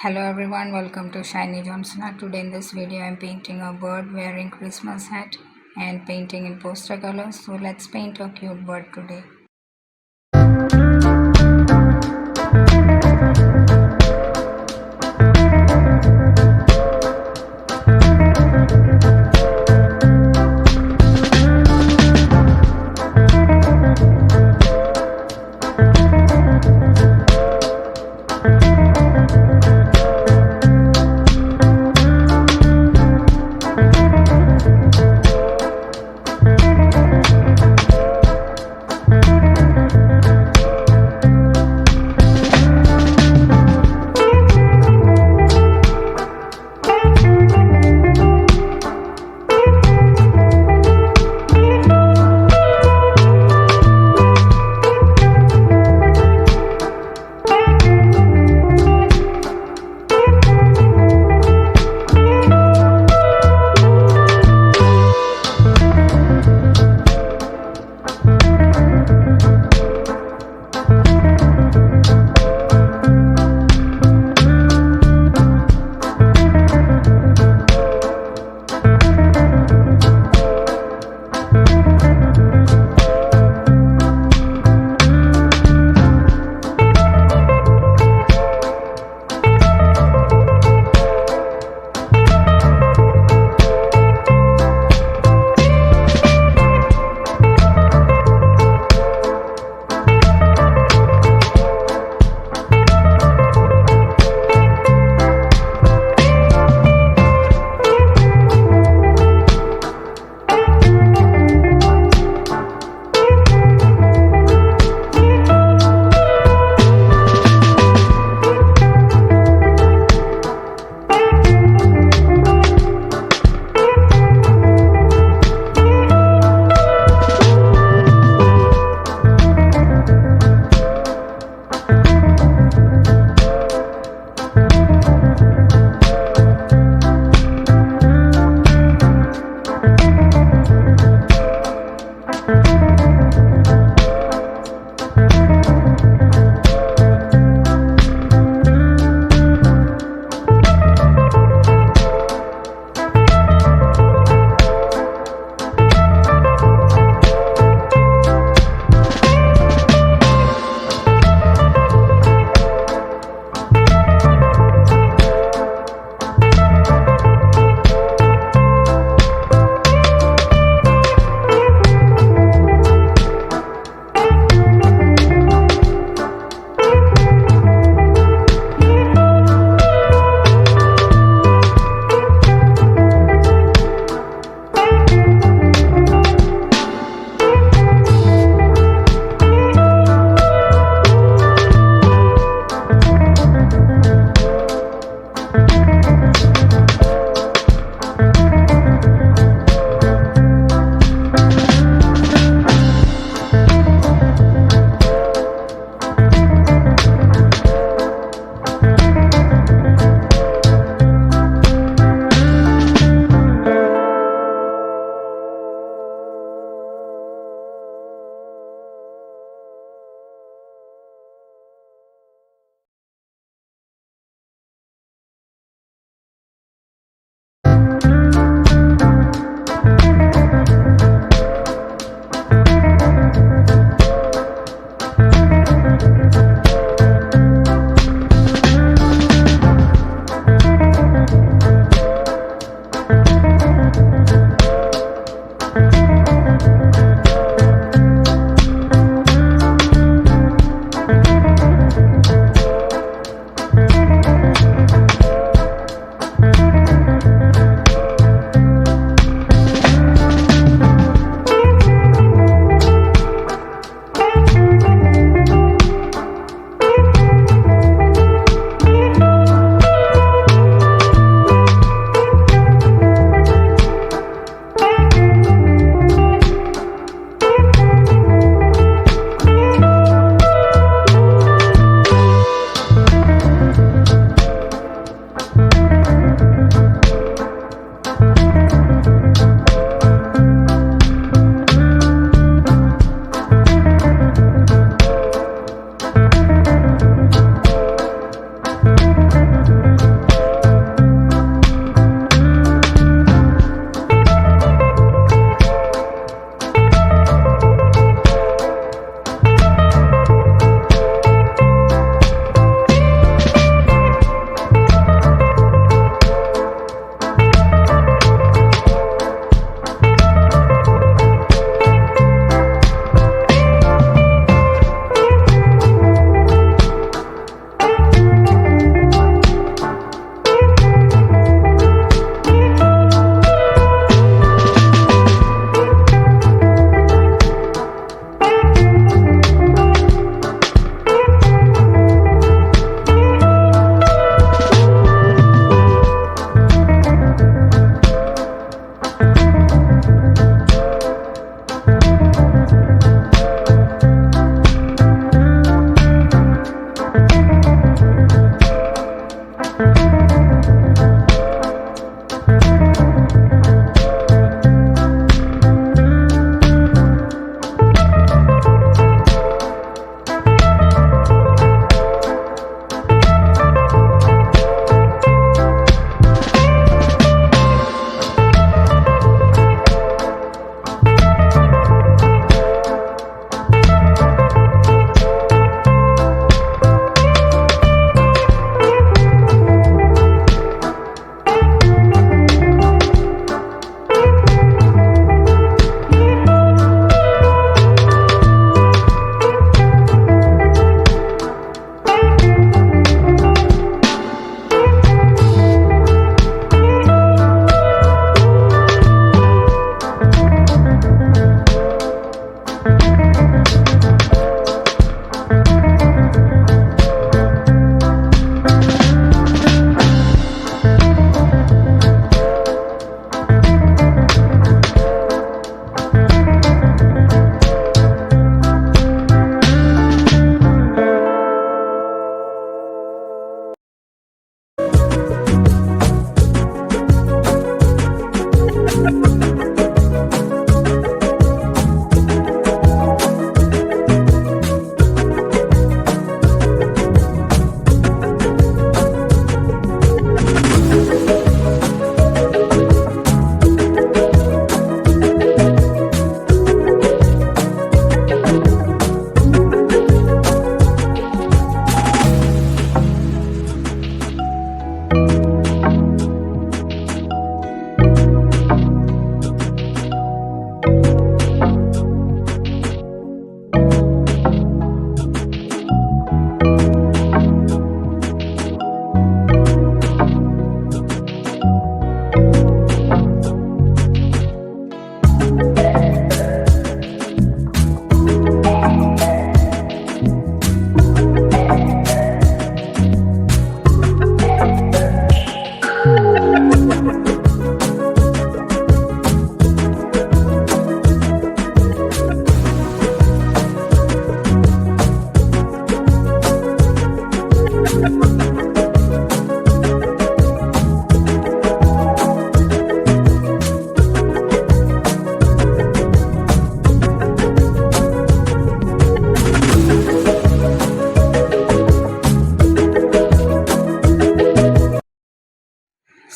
Hello everyone, welcome to Shinyjohnsonart. Today in this video I am painting a bird wearing Christmas hat and painting in poster colors. So let's paint a cute bird today.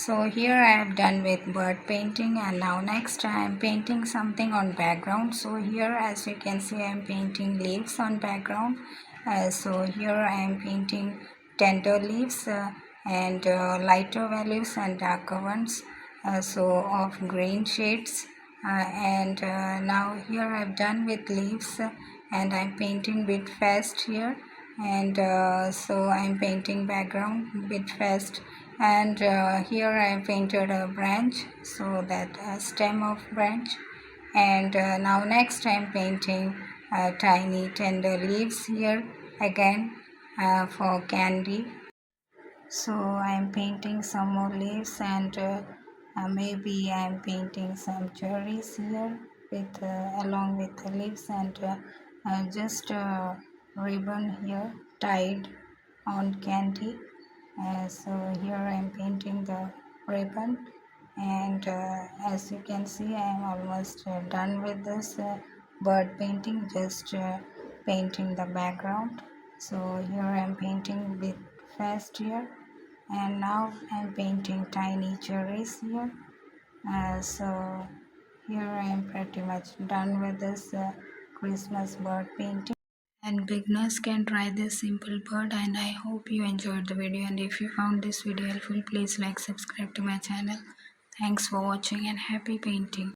So here I have done with bird painting, and now next I am painting something on background. So here, as you can see, I am painting leaves on background. So here I am painting tender leaves and lighter values and darker ones, so of green shades. And now here I have done with leaves, and I am painting bit fast here. And so I am painting background bit fast, and here I painted a branch, so that stem of branch. And now next I'm painting tiny tender leaves here again for candy. So I'm painting some more leaves, and maybe I'm painting some cherries here with along with the leaves, and just a ribbon here tied on candy. So here I'm painting the ribbon, and as you can see, I am almost done with this bird painting, just painting the background. So here I'm painting with fast here, and now I'm painting tiny cherries here. So here I am pretty much done with this Christmas bird painting. And beginners can try this simple bird, and I hope you enjoyed the video. And if you found this video helpful, please like, subscribe to my channel. Thanks for watching, and happy painting.